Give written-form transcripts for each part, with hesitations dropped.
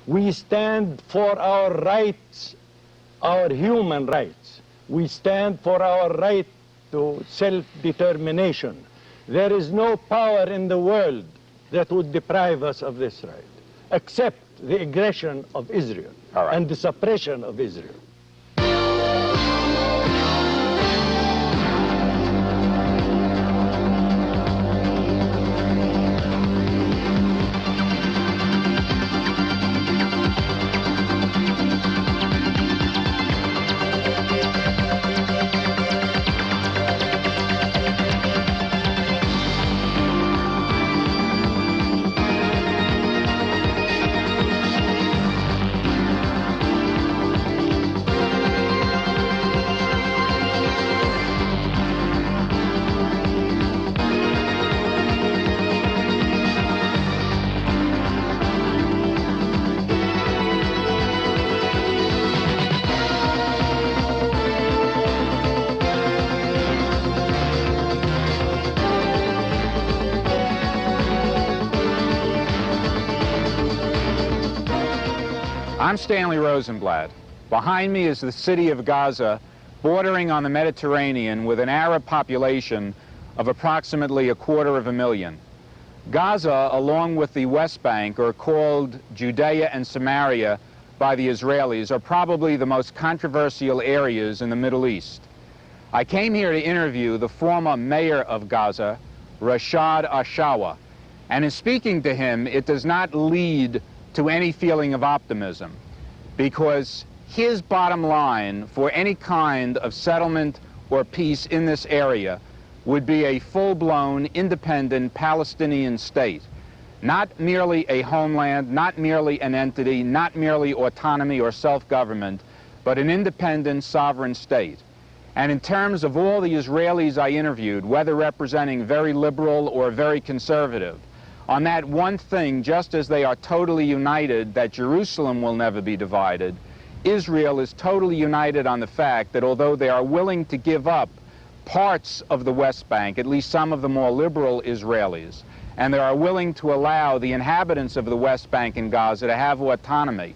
We stand for our rights, our human rights. We stand for our right to self-determination. There is no power in the world that would deprive us of this right, except the aggression of Israel and the suppression of Israel. I'm Stanley Rosenblatt. Behind me is the city of Gaza, bordering on the Mediterranean with an Arab population of approximately 250,000. Gaza, along with the West Bank, are called Judea and Samaria by the Israelis, are probably the most controversial areas in the Middle East. I came here to interview the former mayor of Gaza, Rashad al Shawwa, and in speaking to him, it does not lead to any feeling of optimism, because his bottom line for any kind of settlement or peace in this area would be a full-blown independent Palestinian state. Not merely a homeland, not merely an entity, not merely autonomy or self-government, but an independent sovereign state. And in terms of all the Israelis I interviewed, whether representing very liberal or very conservative, on that one thing, just as they are totally united that Jerusalem will never be divided, Israel is totally united on the fact that although they are willing to give up parts of the West Bank, at least some of the more liberal Israelis, and they are willing to allow the inhabitants of the West Bank and Gaza to have autonomy,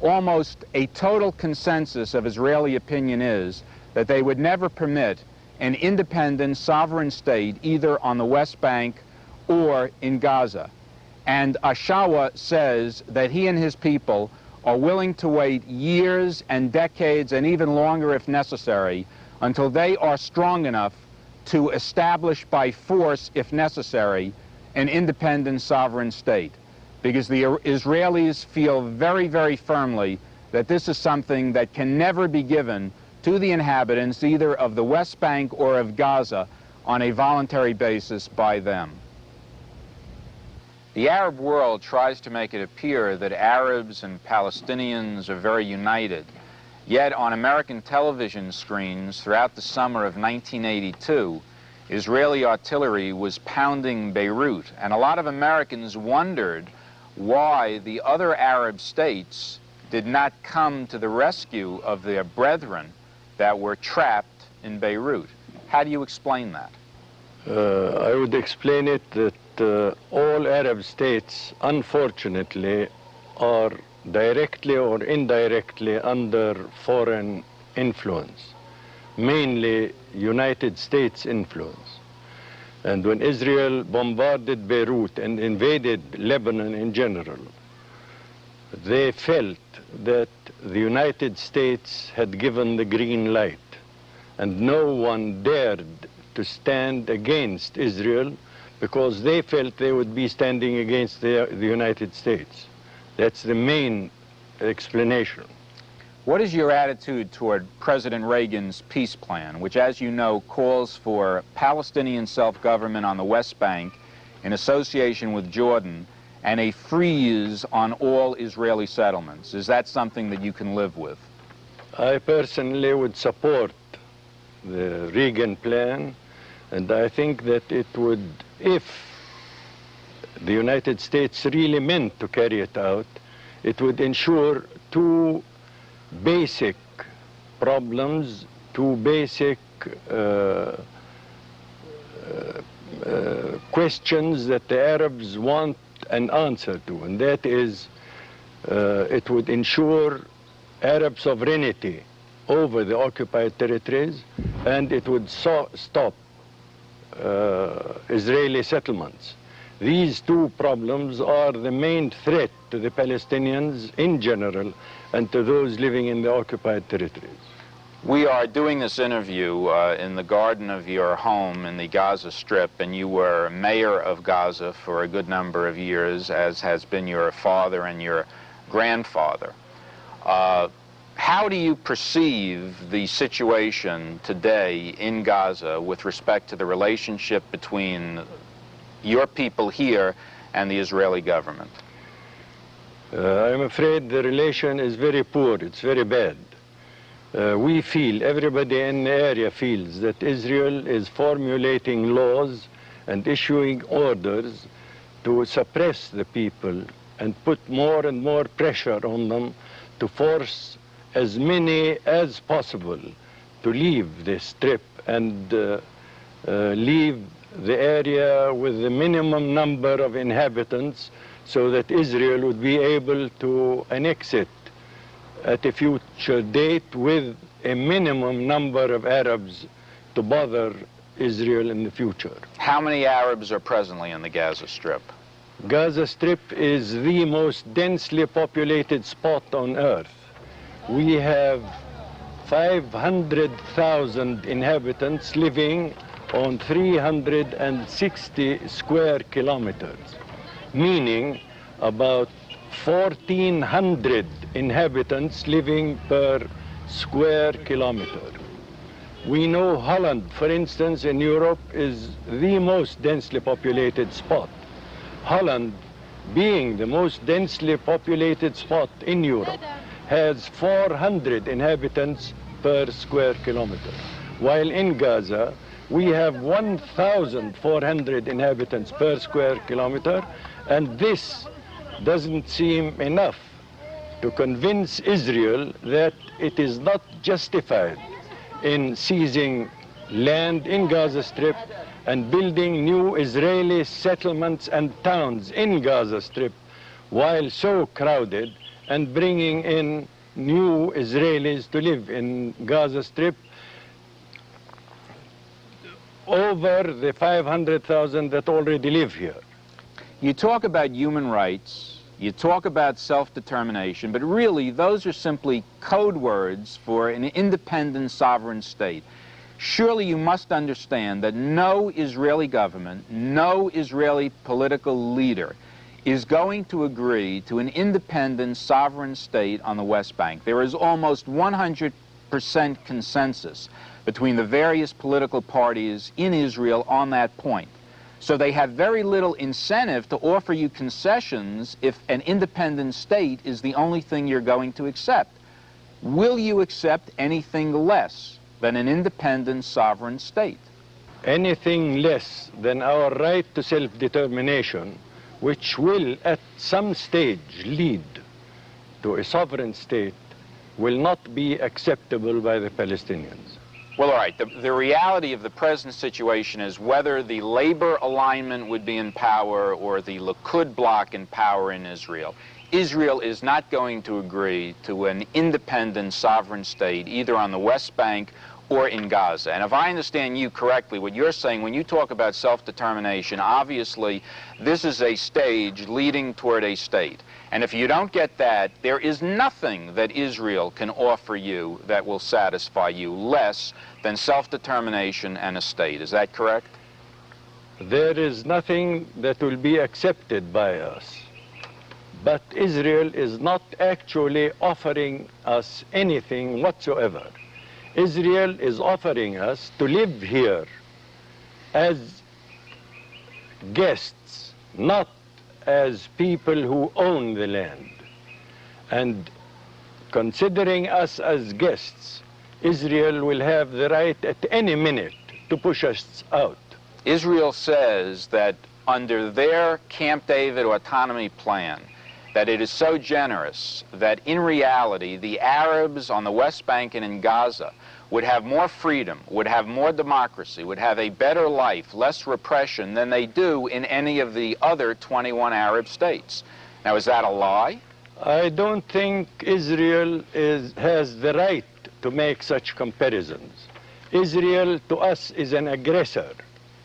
almost a total consensus of Israeli opinion is that they would never permit an independent sovereign state either on the West Bank or in Gaza. And al Shawwa says that he and his people are willing to wait years and decades and even longer if necessary until they are strong enough to establish by force, if necessary, an independent sovereign state. Because the Israelis feel very, very firmly that this is something that can never be given to the inhabitants either of the West Bank or of Gaza on a voluntary basis by them. The Arab world tries to make it appear that Arabs and Palestinians are very united. Yet on American television screens throughout the summer of 1982, Israeli artillery was pounding Beirut, and a lot of Americans wondered why the other Arab states did not come to the rescue of their brethren that were trapped in Beirut. How do you explain that? I would explain it that all Arab states, unfortunately, are directly or indirectly under foreign influence, mainly United States influence. And when Israel bombarded Beirut and invaded Lebanon in general, they felt that the United States had given the green light, and no one dared to stand against Israel because they felt they would be standing against the United States. That's the main explanation. What is your attitude toward President Reagan's peace plan, which, as you know, calls for Palestinian self-government on the West Bank in association with Jordan and a freeze on all Israeli settlements? Is that something that you can live with? I personally would support the Reagan plan, and I think that it would, if the United States really meant to carry it out, it would ensure two basic problems, two basic questions that the Arabs want an answer to, and that is It would ensure Arab sovereignty over the occupied territories, and it would stop Israeli settlements. These two problems are the main threat to the Palestinians in general and to those living in the occupied territories. We are doing this interview in the garden of your home in the Gaza Strip, and you were mayor of Gaza for a good number of years, as has been your father and your grandfather. How do you perceive the situation today in Gaza with respect to the relationship between your people here and the Israeli government? I'm afraid the relation is very poor, it's very bad. We feel, everybody in the area feels, that Israel is formulating laws and issuing orders to suppress the people and put more and more pressure on them to force as many as possible to leave this strip and leave the area with the minimum number of inhabitants so that Israel would be able to annex it at a future date with a minimum number of Arabs to bother Israel in the future. How many Arabs are presently in the Gaza Strip? Gaza Strip is the most densely populated spot on earth. We have 500,000 inhabitants living on 360 square kilometers, meaning about 1,400 inhabitants living per square kilometer. We know Holland, for instance, in Europe is the most densely populated spot. Holland, being the most densely populated spot in Europe, has 400 inhabitants per square kilometer, while in Gaza we have 1,400 inhabitants per square kilometer, and this doesn't seem enough to convince Israel that it is not justified in seizing land in Gaza Strip and building new Israeli settlements and towns in Gaza Strip while so crowded, and bringing in new Israelis to live in Gaza Strip over the 500,000 that already live here. You talk about human rights, you talk about self-determination, but really those are simply code words for an independent sovereign state. Surely you must understand that no Israeli government, no Israeli political leader is going to agree to an independent sovereign state on the West Bank. There is almost 100% consensus between the various political parties in Israel on that point. So they have very little incentive to offer you concessions if an independent state is the only thing you're going to accept. Will you accept anything less than an independent sovereign state? Anything less than our right to self-determination, which will at some stage lead to a sovereign state, will not be acceptable by the Palestinians. Well, all right, the reality of the present situation is whether the labor alignment would be in power or the Likud bloc in power in Israel, Israel is not going to agree to an independent sovereign state either on the West Bank or in Gaza. And if I understand you correctly, what you're saying when you talk about self-determination, obviously this is a stage leading toward a state. And if you don't get that, there is nothing that Israel can offer you that will satisfy you less than self-determination and a state. Is that correct? There is nothing that will be accepted by us. But Israel is not actually offering us anything whatsoever. Israel is offering us to live here as guests, not as people who own the land. And considering us as guests, Israel will have the right at any minute to push us out. Israel says that under their Camp David autonomy plan, that it is so generous that in reality the Arabs on the West Bank and in Gaza would have more freedom, would have more democracy, would have a better life, less repression than they do in any of the other 21 Arab states. Now, is that a lie? I don't think Israel has the right to make such comparisons. Israel to us is an aggressor.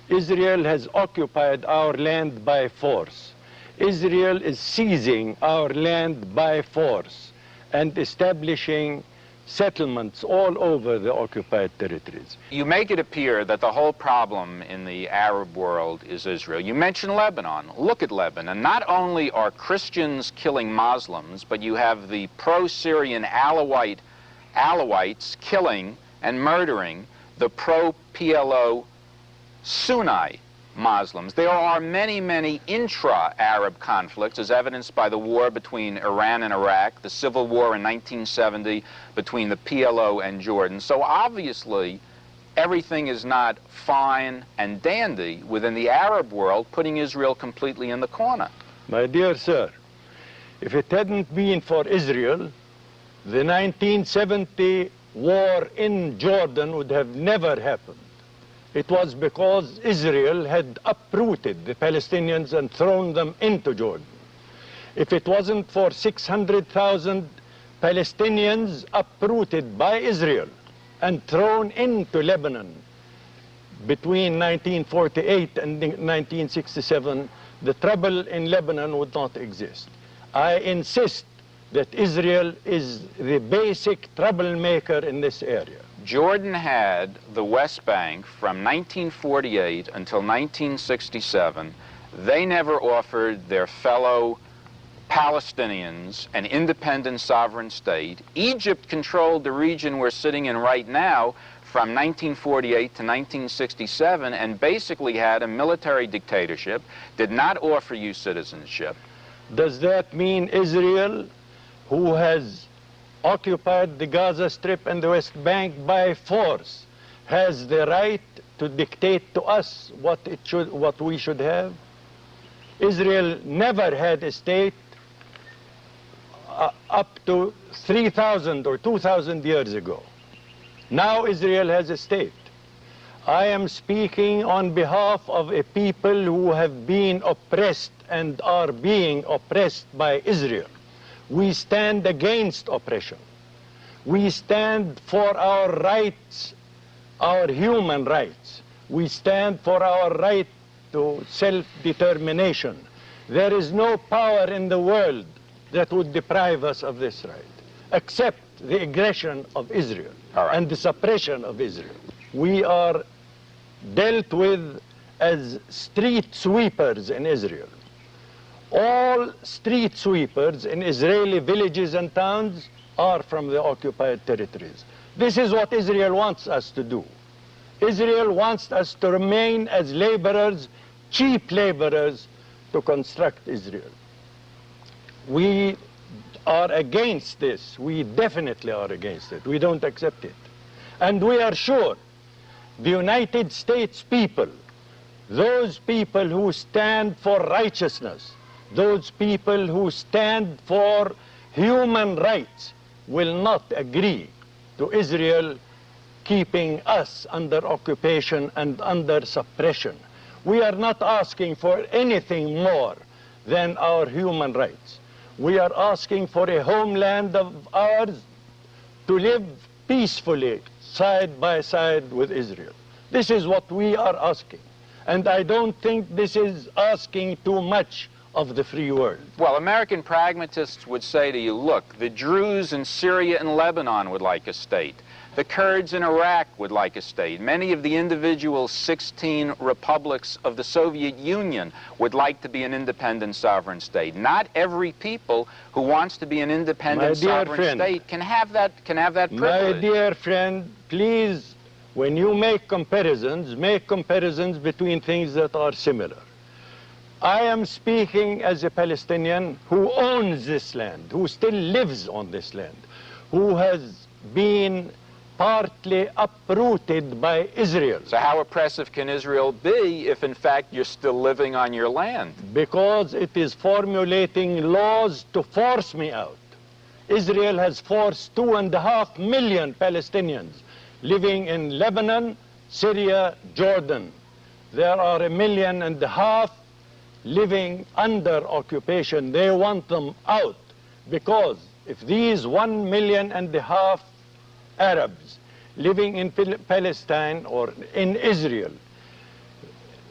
Israel has occupied our land by force. Israel is seizing our land by force and establishing settlements all over the occupied territories. You make it appear that the whole problem in the Arab world is Israel. You mention Lebanon. Look at Lebanon. Not only are Christians killing Muslims, but you have the pro-Syrian Alawites killing and murdering the pro-PLO Sunni Muslims. There are many, many intra-Arab conflicts, as evidenced by the war between Iran and Iraq, the civil war in 1970 between the PLO and Jordan. So obviously, everything is not fine and dandy within the Arab world, putting Israel completely in the corner. My dear sir, if it hadn't been for Israel, the 1970 war in Jordan would have never happened. It was because Israel had uprooted the Palestinians and thrown them into Jordan. If it wasn't for 600,000 Palestinians uprooted by Israel and thrown into Lebanon between 1948 and 1967, the trouble in Lebanon would not exist. I insist that Israel is the basic troublemaker in this area. Jordan had the West Bank from 1948 until 1967. They never offered their fellow Palestinians an independent sovereign state. Egypt controlled the region we're sitting in right now from 1948 to 1967 and basically had a military dictatorship, did not offer you citizenship. Does that mean Israel, who has occupied the Gaza Strip and the West Bank by force, has the right to dictate to us what we should have? Israel never had a state up to 3,000 or 2,000 years ago. Now Israel has a state. I am speaking on behalf of a people who have been oppressed and are being oppressed by Israel. We stand against oppression. We stand for our rights, our human rights. We stand for our right to self-determination. There is no power in the world that would deprive us of this right, except the aggression of Israel and the suppression of Israel. We are dealt with as street sweepers in Israel. All street sweepers in Israeli villages and towns are from the occupied territories. This is what Israel wants us to do. Israel wants us to remain as laborers, cheap laborers, to construct Israel. We are against this. We definitely are against it. We don't accept it. And we are sure the United States people, those people who stand for righteousness, those people who stand for human rights, will not agree to Israel keeping us under occupation and under suppression. We are not asking for anything more than our human rights. We are asking for a homeland of ours to live peacefully side by side with Israel. This is what we are asking. And I don't think this is asking too much of the free world. Well, American pragmatists would say to you, look, the Druze in Syria and Lebanon would like a state. The Kurds in Iraq would like a state. Many of the individual 16 republics of the Soviet Union would like to be an independent sovereign state. Not every people who wants to be an independent sovereign state can have that privilege. My dear friend, please, when you make comparisons between things that are similar. I am speaking as a Palestinian who owns this land, who still lives on this land, who has been partly uprooted by Israel. So how oppressive can Israel be if in fact you're still living on your land? Because it is formulating laws to force me out. Israel has forced 2.5 million Palestinians living in Lebanon, Syria, Jordan. There are 1.5 million living under occupation. They want them out. Because if these 1.5 million Arabs living in Palestine or in Israel,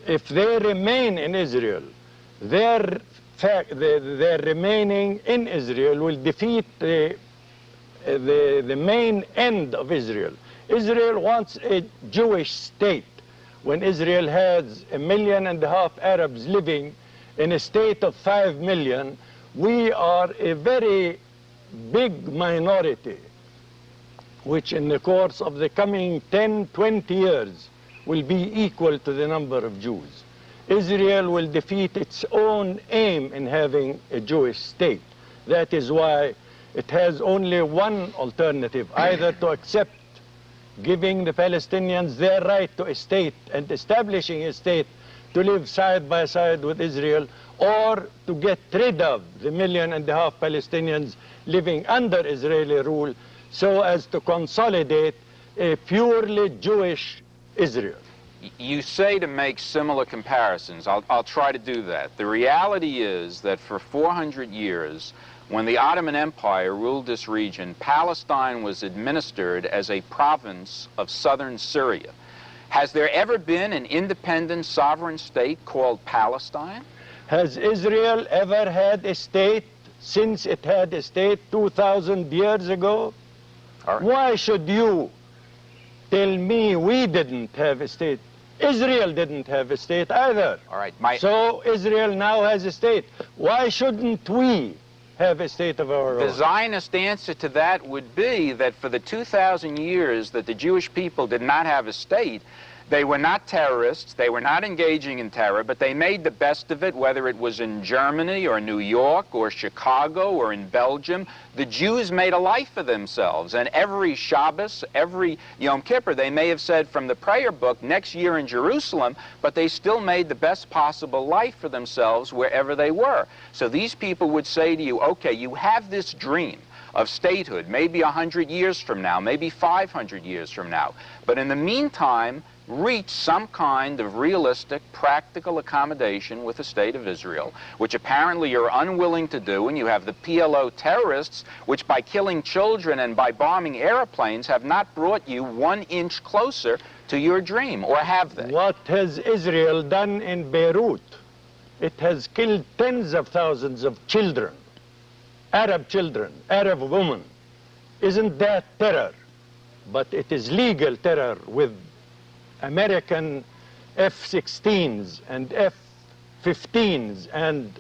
if they remain in Israel, their remaining in Israel will defeat the main end of Israel. Israel wants a Jewish state. When Israel has 1.5 million Arabs living in a state of 5 million, we are a very big minority, which in the course of the coming 10, 20 years will be equal to the number of Jews. Israel will defeat its own aim in having a Jewish state. That is why it has only one alternative, either to accept giving the Palestinians their right to a state and establishing a state to live side by side with Israel, or to get rid of the 1.5 million Palestinians living under Israeli rule so as to consolidate a purely Jewish Israel. You say to make similar comparisons. I'll try to do that. The reality is that for 400 years, when the Ottoman Empire ruled this region, Palestine was administered as a province of southern Syria. Has there ever been an independent sovereign state called Palestine? Has Israel ever had a state since it had a state 2,000 years ago? All right. Why should you tell me we didn't have a state? Israel didn't have a state either. All right. So Israel now has a state. Why shouldn't we have a state of our own? The Zionist answer to that would be that for the 2,000 years that the Jewish people did not have a state, they were not terrorists, they were not engaging in terror, but they made the best of it, whether it was in Germany or New York or Chicago or in Belgium. The Jews made a life for themselves, and every Shabbos, every Yom Kippur, they may have said from the prayer book, next year in Jerusalem, but they still made the best possible life for themselves wherever they were. So these people would say to you, okay, you have this dream of statehood, maybe 100 years from now, maybe 500 years from now, but in the meantime, reach some kind of realistic, practical accommodation with the state of Israel, which apparently you're unwilling to do, and you have the PLO terrorists, which by killing children and by bombing airplanes have not brought you 1 inch closer to your dream, or have they? What has Israel done in Beirut? It has killed tens of thousands of children, Arab women. Isn't that terror? But it is legal terror with American F-16s and F-15s and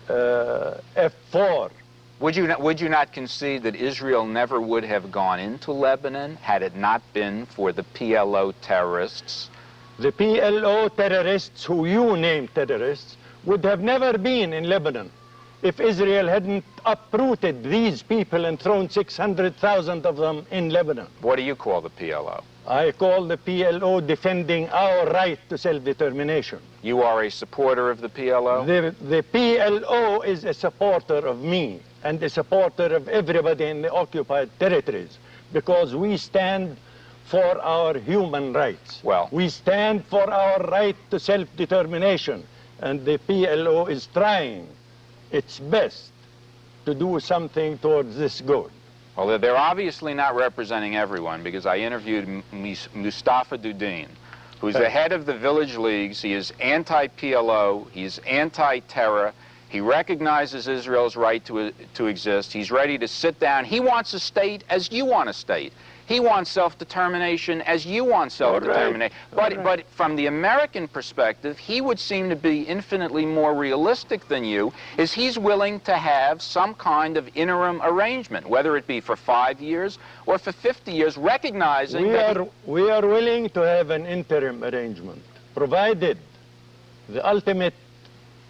F-4. Would you not concede that Israel never would have gone into Lebanon had it not been for the PLO terrorists? The PLO terrorists, who you name terrorists, would have never been in Lebanon if Israel hadn't uprooted these people and thrown 600,000 of them in Lebanon. What do you call the PLO? I call the PLO defending our right to self-determination. You are a supporter of the PLO? The PLO is a supporter of me and a supporter of everybody in the occupied territories, because we stand for our human rights. Well, we stand for our right to self-determination, and the PLO is trying its best to do something towards this goal. Well, they're obviously not representing everyone, because I interviewed Mustafa Dudin, who's the head of the Village Leagues. He is anti-PLO, he's anti-terror, he recognizes Israel's right to exist, he's ready to sit down. He wants a state as you want a state. He wants self-determination as you want self-determination. But from the American perspective, he would seem to be infinitely more realistic than you, is he's willing to have some kind of interim arrangement, whether it be for 5 years or for 50 years, recognizing we are willing to have an interim arrangement, provided the ultimate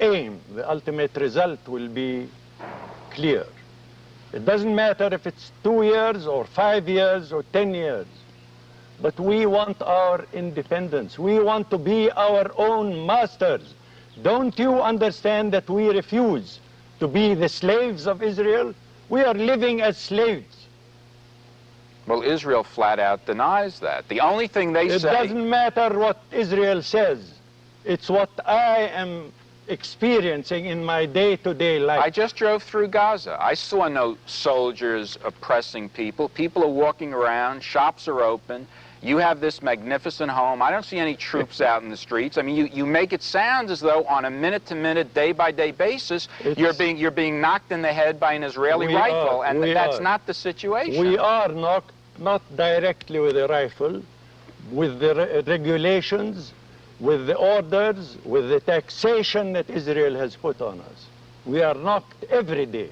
aim, the ultimate result will be clear. It doesn't matter if it's 2 years or 5 years or 10 years, but we want our independence. We want to be our own masters. Don't you understand that we refuse to be the slaves of Israel? We are living as slaves. Well, Israel flat out denies that. The only thing they say... It doesn't matter what Israel says. It's what I am experiencing in my day-to-day life. I just drove through Gaza. I saw no soldiers oppressing people. People are walking around. Shops are open. You have this magnificent home. I don't see any troops out in the streets. I mean, you make it sound as though on a minute-to-minute, day-by-day basis, you're being knocked in the head by an Israeli rifle, and that's not the situation. We are knocked, not directly with a rifle, with the regulations, with the orders, with the taxation that Israel has put on us. We are knocked every day.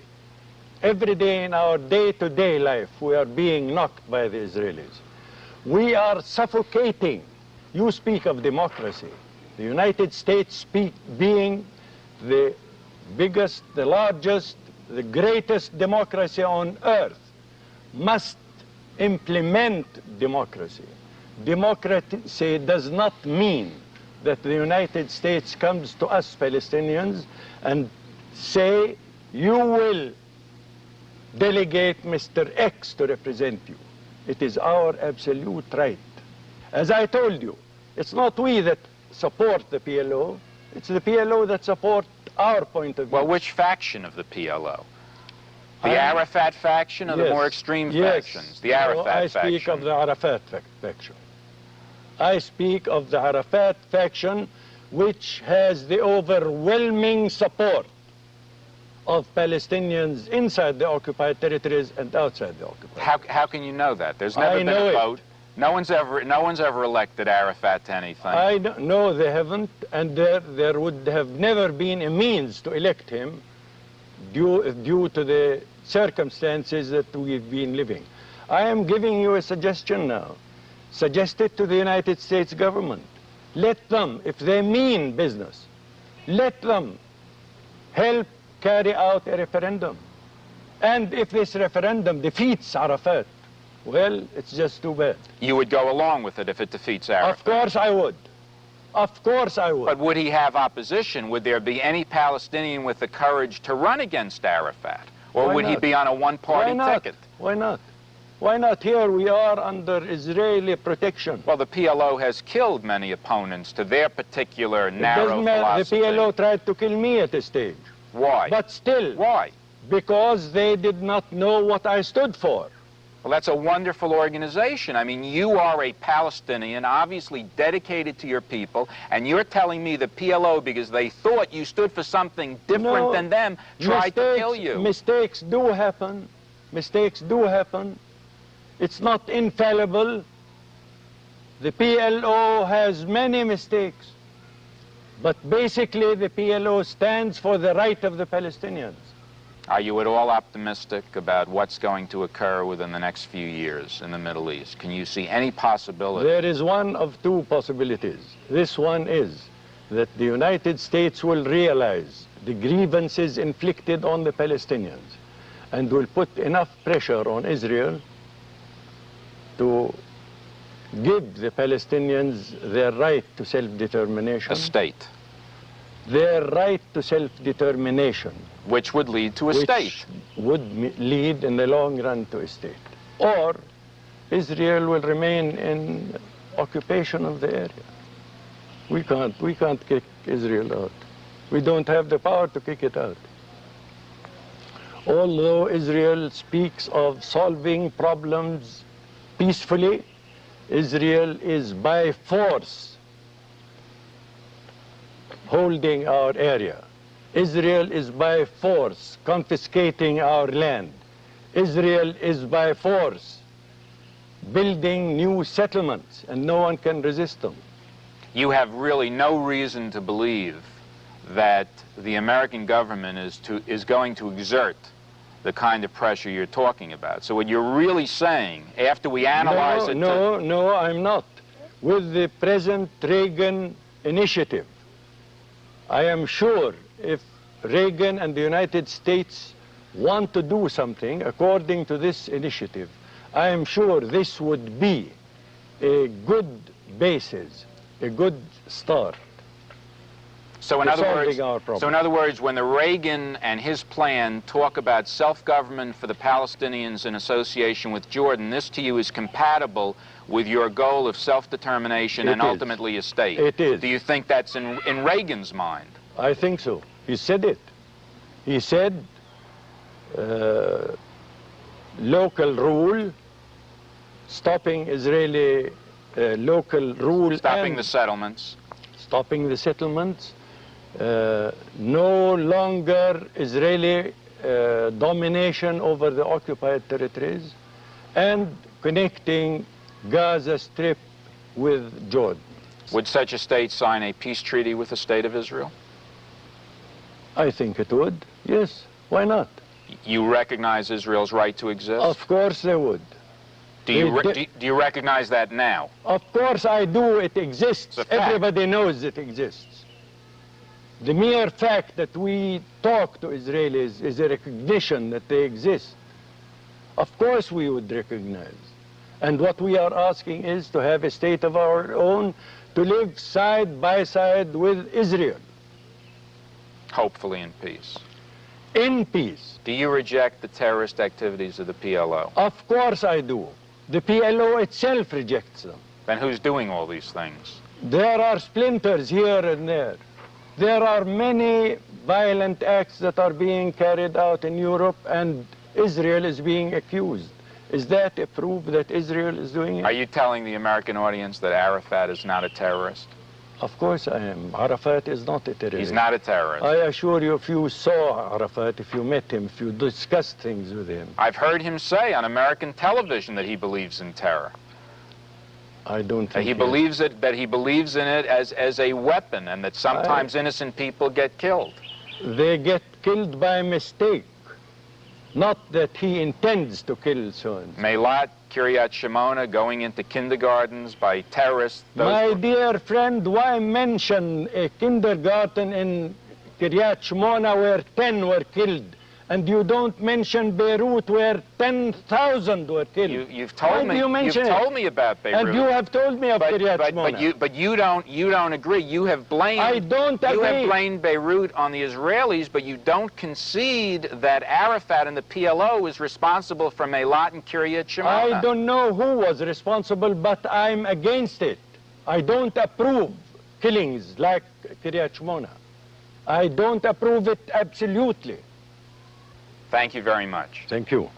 Every day in our day-to-day life, we are being knocked by the Israelis. We are suffocating. You speak of democracy. The United States being the biggest, the largest, the greatest democracy on earth must implement democracy. Democracy does not mean that the United States comes to us Palestinians and say, you will delegate Mr. X to represent you. It is our absolute right. As I told you, it's not we that support the PLO, it's the PLO that support our point of view. Well, which faction of the PLO? The Arafat faction or the more extreme factions? The Arafat faction. I speak of the Arafat faction. I speak of the Arafat faction, which has the overwhelming support of Palestinians inside the occupied territories and outside the occupied. How can you know that? There's never been a vote. No one's ever elected Arafat to anything. No, they haven't, and there would have never been a means to elect him due to the circumstances that we've been living. I am giving you a suggestion now. Suggest it to the United States government. Let them, if they mean business, let them help carry out a referendum. And if this referendum defeats Arafat, well, it's just too bad. You would go along with it if it defeats Arafat? Of course I would. Of course I would. But would he have opposition? Would there be any Palestinian with the courage to run against Arafat? Or would he be on a one-party ticket? Why not? Why not? Here we are under Israeli protection. Well, the PLO has killed many opponents to their particular narrow philosophy. It doesn't matter. The PLO tried to kill me at a stage. Why? But still. Why? Because they did not know what I stood for. Well, that's a wonderful organization. I mean, you are a Palestinian, obviously dedicated to your people, and you're telling me the PLO, because they thought you stood for something different than them, tried to kill you. Mistakes do happen. Mistakes do happen. It's not infallible. The PLO has many mistakes. But basically, the PLO stands for the right of the Palestinians. Are you at all optimistic about what's going to occur within the next few years in the Middle East? Can you see any possibility? There is one of two possibilities. This one is that the United States will realize the grievances inflicted on the Palestinians and will put enough pressure on Israel to give the Palestinians their right to self-determination. A state. Their right to self-determination. Which would lead to a state. Would lead in the long run to a state. Or Israel will remain in occupation of the area. We can't kick Israel out. We don't have the power to kick it out. Although Israel speaks of solving problems peacefully, Israel is by force holding our area. Israel is by force confiscating our land. Israel is by force building new settlements, and no one can resist them. You have really no reason to believe that the American government is going to exert the kind of pressure you're talking about. So what you're really saying, after we analyze it... No, I'm not. With the present Reagan initiative, I am sure if Reagan and the United States want to do something according to this initiative, I am sure this would be a good basis, a good start. So in other words, when the Reagan and his plan talk about self-government for the Palestinians in association with Jordan, this to you is compatible with your goal of self-determination and ultimately a state. It is. Do you think that's in Reagan's mind? I think so. He said it. He said local rule, stopping Israeli local rule. Stopping the settlements. Stopping the settlements. No longer Israeli domination over the occupied territories, and connecting Gaza Strip with Jordan. Would such a state sign a peace treaty with the state of Israel? I think it would, yes. Why not? You recognize Israel's right to exist? Of course they would. Do you recognize that now? Of course I do. It exists. It's a fact. Everybody knows it exists. The mere fact that we talk to Israelis is a recognition that they exist. Of course we would recognize. And what we are asking is to have a state of our own, to live side by side with Israel. Hopefully in peace. In peace. Do you reject the terrorist activities of the PLO? Of course I do. The PLO itself rejects them. Then who's doing all these things? There are splinters here and there. There are many violent acts that are being carried out in Europe, and Israel is being accused. Is that a proof that Israel is doing it? Are you telling the American audience that Arafat is not a terrorist? Of course I am. Arafat is not a terrorist. He's not a terrorist. I assure you, if you saw Arafat, if you met him, if you discussed things with him. I've heard him say on American television that he believes in terror. I don't think He believes it, that he believes in it as a weapon, and that sometimes innocent people get killed. They get killed by mistake, not that he intends to kill so-and-so. Meilat, Kiryat Shimona, going into kindergartens by terrorists. My dear friend, why mention a kindergarten in Kiryat Shimona where 10 were killed, and you don't mention Beirut where 10,000 were killed? You've told me. You've told me about Beirut. And you have told me of Kiryat Shimona. But you don't agree. You have blamed. I don't agree. You have blamed Beirut on the Israelis, but you don't concede that Arafat and the PLO is responsible for Meilat and Kiryat Shimona. I don't know who was responsible, but I'm against it. I don't approve killings like Kiryat Shimona. I don't approve it absolutely. Thank you very much. Thank you.